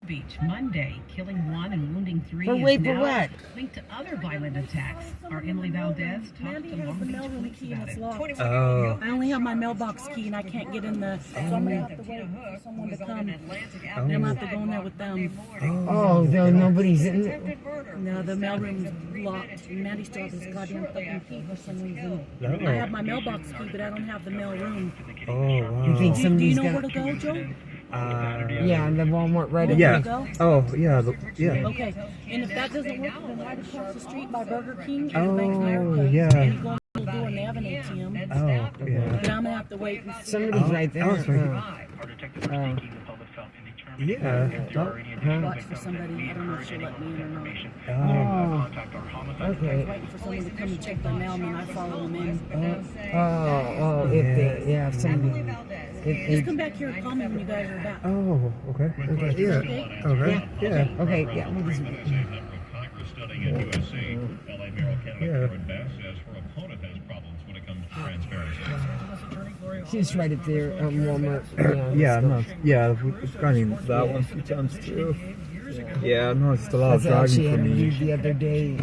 Beach Monday, killing 1 and wounding 3 For is wait, now for what? linked to other violent attacks. Our Emily Valdez talked to Long Beach police about it. Oh. I only have my mailbox key and I can't get in the. So I'm gonna have to wait for someone to come. I'm gonna have to go in there with them. Oh, no, nobody's in there. No, the mailroom's locked. Maddie still has his goddamn fucking key for some reason. No. I have my mailbox key, but I don't have the mailroom. Oh, wow. You think Do somebody's you know gonna... where to go, Joe? Yeah, the Walmart right Where Yeah. to go? Oh, yeah. Yeah. Okay, and if that doesn't work, then right across the street by Burger King. Oh, yeah. And you go to the door and they have an ATM. Oh, yeah. But I'm gonna have to wait and see. Somebody's right there. Oh, sorry. Yeah. Watch for somebody. I don't know if she'll let me in or not. Oh. I'm Okay. waiting for someone to come and check their mail, and then I follow them in. If they, yeah, if somebody... Just come back here and call me when you guys are back. Oh, okay. Okay. Yeah. Okay. Yeah. Okay, yeah. We'll just... She's right up there, Walmart. Yeah, no, yeah, I've gone in that one a few times too. Yeah, no, it's a lot of That's driving actually for had to do me. the other day,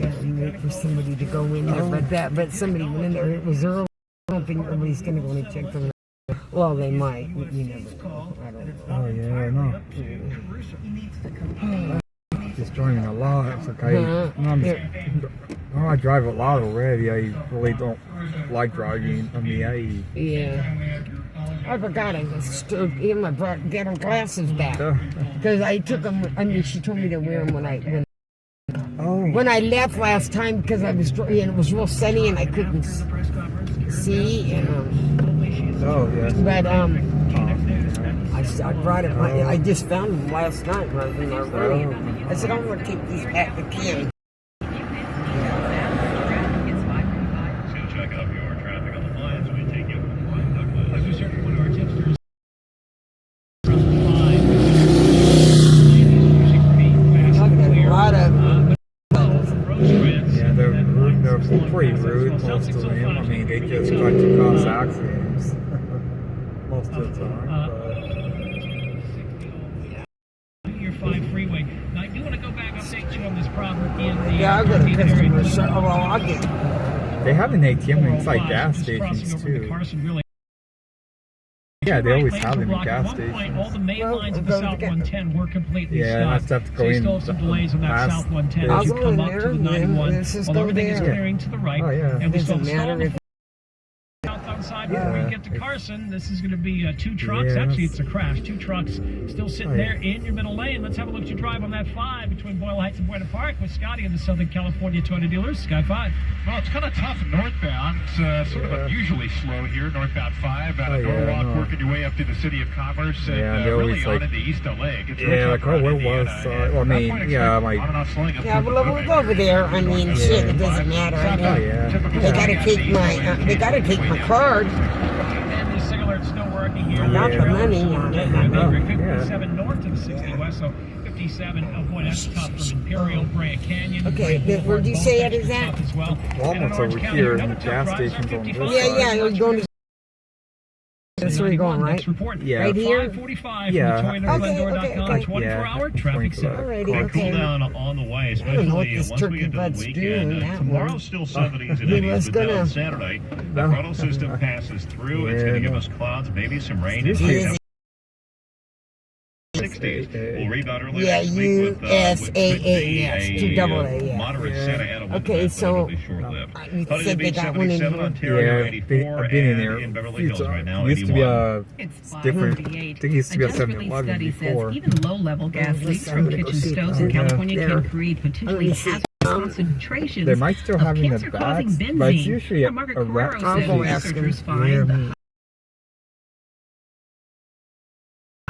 wait for somebody to go in there, but somebody went in there. It was early. I don't think nobody's gonna go and check them. Well, they might. You never know. I don't know. Oh yeah, no. Just driving a lot. It's like I drive a lot already. I really don't like driving. I mean, Yeah. I forgot I was still getting my getting glasses back because I took them. I mean, she told me to wear them when I left last time because I was and it was real sunny and I couldn't see. oh yeah. But I brought it. I just found them last night when I was in our room. I said I'm going to take these back to Kim. They're pretty rude, most of them. I mean, they just try to cause accidents most of the time. Your 5 freeway. Now, I do want to go back and update you on this problem in the I'll go to customer service. Well, I'll get. They have an ATM inside gas stations too. Yeah, they always have them in gas stations. All the main lines of the South 110 were completely stopped. I have to go So you in. still have some delays on that South 110 as you come up to the 91. Although everything is clearing to the right, and we still have southbound side before you get to Carson. This is going to be 2 trucks. Actually, it's a crash. 2 trucks still sitting there in your middle lane. Let's have a look at your drive on that 5 between Boyle Heights and Buena Park with Scotty and the Southern California Toyota dealers. Sky 5. Well, it's kind of tough northbound. It's sort of unusually slow here. Northbound 5 out of Norwalk, working your way up to the city of Commerce and really on into East LA. Where was? Well, I mean, yeah, like. Yeah, well, we'll go over there. I mean, shit, it doesn't matter. I mean, they gotta take my card. And the signal still working here. I got the money on it. 57 north to the 60 west, so 57 of one F top from Imperial, Brea Canyon. Okay, where'd you say it is at? As well. Walmart's over here, and the gas station's on this side. Yeah, you're going to. That's where you're going, right? Yeah. Right here? 545 Yeah. from the Okay. 24-hour traffic center. Alrighty, Cool okay. down on the way, I don't especially know what this once we turkey get to the butt's doing, weekend. that Tomorrow's one. still 70s and He 80s, was but then gonna- on Saturday, the frontal system passes through. It's going to give us clouds, maybe some rain. It's He is 60s. We'll rebound early Yeah, next week with USAA, yes, 2 double A, yeah. moderate set ahead of Okay, so you you said they got one in here. Ontario, Yeah, 84, I've been in and there in a Beverly few Hills right times. now, It used to be 81. It's different. 5:38. I think it used to be a A just released 7-Eleven study before. says even low-level gas Yeah, leaks I'm from gonna go kitchen see stoves it. in California Yeah. can create potentially Let me see. hazardous concentrations They might still of have in the cancer-causing bags, benzene. but it's usually Margaret a Carrero rat. I'll says go ask him. researchers find Yeah.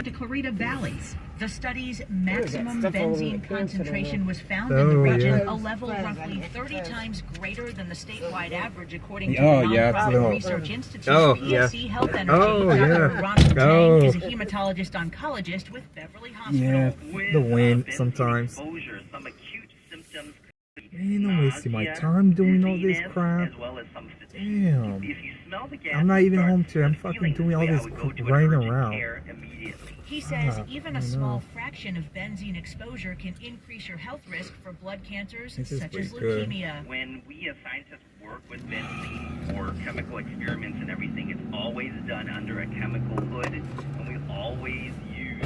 to Clarita Valleys. The study's maximum stuff all over the benzene cancer concentration was found Oh, in the region, yeah. a level roughly 30 times greater than the statewide average, according to Oh, the yeah, it's nonprofit little- Research Institute. Oh, PSC Health Energy. Oh, Dr. yeah. Ron Tang Oh. is a hematologist-oncologist with Beverly Hospital. Yeah, the wind sometimes. Man, I'm wasting my time doing all this crap. Damn. I'm not even home today. I'm fucking doing all this running around. He says even a small fraction of benzene exposure can increase your health risk for blood cancers such as leukemia. When we as scientists work with benzene or chemical experiments and everything, it's always done under a chemical hood, and we always use,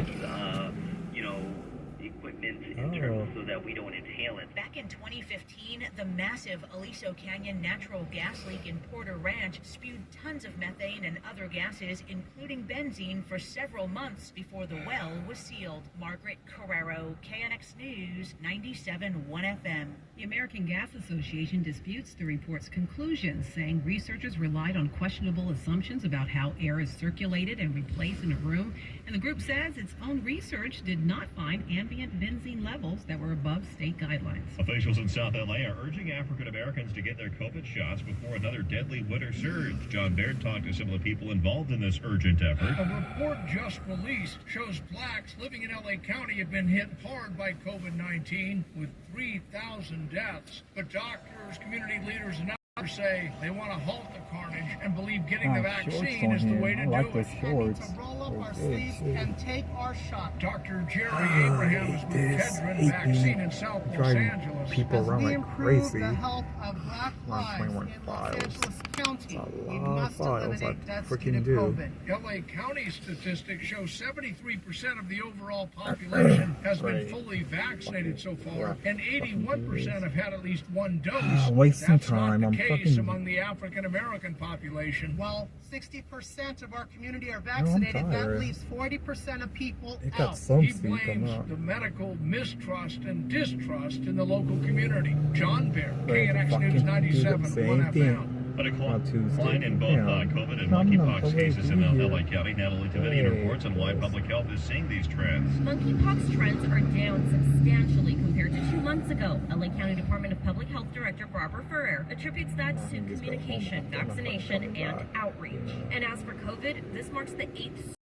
equipment internal so that we don't inhale it. Back in 2015, the massive Aliso Canyon natural gas leak in Porter Ranch spewed tons of methane and other gases, including benzene, for several months before the well was sealed. Margaret Carrero, KNX News, 97.1 FM. The American Gas Association disputes the report's conclusions, saying researchers relied on questionable assumptions about how air is circulated and replaced in a room, and the group says its own research did not find ambient benzene levels that were above state guidelines. Officials in South LA are urging African Americans to get their COVID shots before another deadly winter surge. John Baird talked to some of the people involved in this urgent effort. A report just released shows blacks living in LA County have been hit hard by COVID-19 with 3,000 deaths. But doctors, community leaders, and others say they want to halt the carnage and believe getting the vaccine is the way to do it. Shorts. To roll up our sleeves and take our shot. Dr. Jerry Abraham is with Kedron Vaccine in South Los Angeles. People around like crazy. The health of black lives in Los Angeles County. We must eliminate deaths due to COVID. LA County statistics show 73% of the overall population has been fully vaccinated so far, and 81% have had at least one dose. Wasting time. That's not the case among the African American population. While 60% of our community are vaccinated, that leaves 40% of people out. He blames the medical mistrust and distrust in the local community. John Baird, KNX News 97.1 FM. But a decline in both COVID and monkeypox cases in LA County. Natalie Tavidian reports on why public health is seeing these trends. Monkeypox trends are down substantially compared to 2 months ago. LA County Department of Public Health Director Barbara Ferrer attributes that to communication, vaccination, and outreach. And as for COVID, this marks the 8th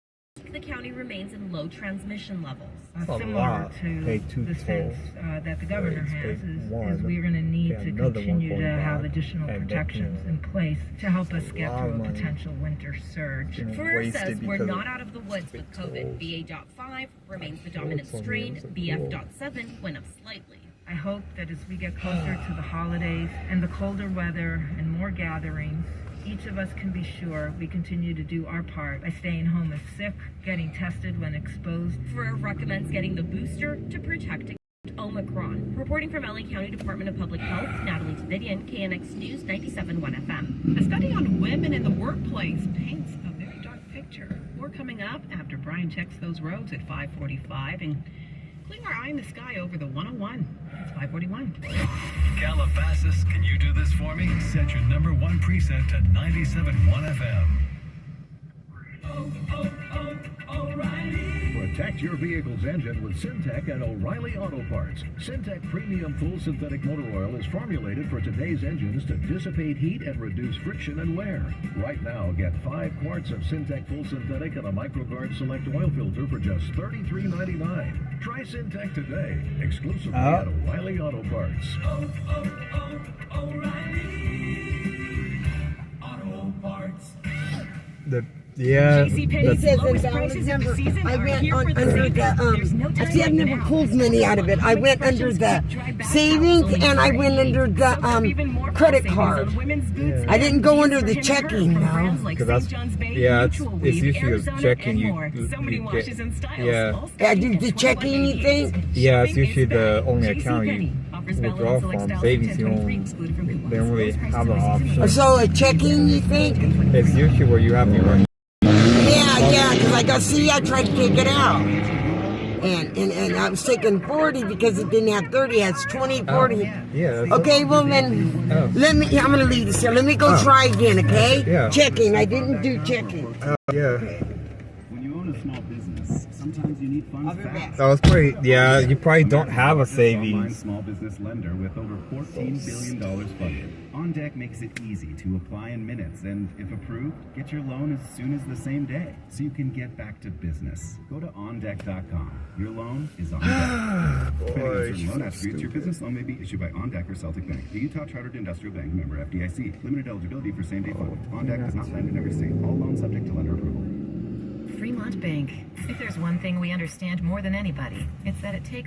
the county remains in low transmission levels. Similar to the sense that the governor has is we're going to need to continue to have additional protections in place to help us get through a potential winter surge. Ferrer says we're not out of the woods with COVID. BA.5 remains the dominant strain. BF.7 went up slightly. I hope that as we get closer to the holidays and the colder weather and more gatherings, each of us can be sure we continue to do our part by staying home if sick, getting tested when exposed. Ferrer recommends getting the booster to protect against Omicron. Reporting from LA County Department of Public Health, Natalie Tavidian, KNX News 97.1 FM. A study on women in the workplace paints a very dark picture. More coming up after Brian checks those roads at 5:45 and clearing our eye in the sky over the 101. It's 5:41. Calabasas, can you do this for me? Set your #1 preset to 97.1 FM. O'Reilly. Protect your vehicle's engine with Syntec and O'Reilly Auto Parts. Syntec Premium Full Synthetic Motor Oil is formulated for today's engines to dissipate heat and reduce friction and wear. Right now, get 5 quarts of Syntec Full Synthetic and a MicroGuard Select Oil Filter for just $33.99. Try Syntec today, exclusively at O'Reilly Auto Parts. O'Reilly Auto Parts. Yeah. It says invalid number. I went under the, see, I've never pulled money out of it. I went under the savings and I went under the credit card. I didn't go under the checking, though. Because that's, it's usually a checking you get. Yeah, the checking, you think? Yeah, it's usually the only account you withdraw from. Savings, you don't, they don't really have an option. So a checking, you think? It's usually where you have your Yeah, because I tried to take it out. And I was taking 40 because it didn't have 30, it has 20, 40. Yeah. Okay, well then, let me, I'm going to leave this here. Let me go try again, okay? Yeah. Checking, I didn't do checking. Yeah. When you own a small business, sometimes you need funds fast. That was pretty, you probably don't have a savings. Small business lender with over $14 billion funded. OnDeck makes it easy to apply in minutes, and if approved, get your loan as soon as the same day, so you can get back to business. Go to OnDeck.com. Your loan is on deck. Depending on loan attributes, your business loan may be issued by OnDeck or Celtic Bank, the Utah Chartered Industrial Bank, member FDIC. Limited eligibility for same-day funding. OnDeck does not lend in every state. All loans subject to lender approval. Fremont Bank. If there's one thing we understand more than anybody, it's that it takes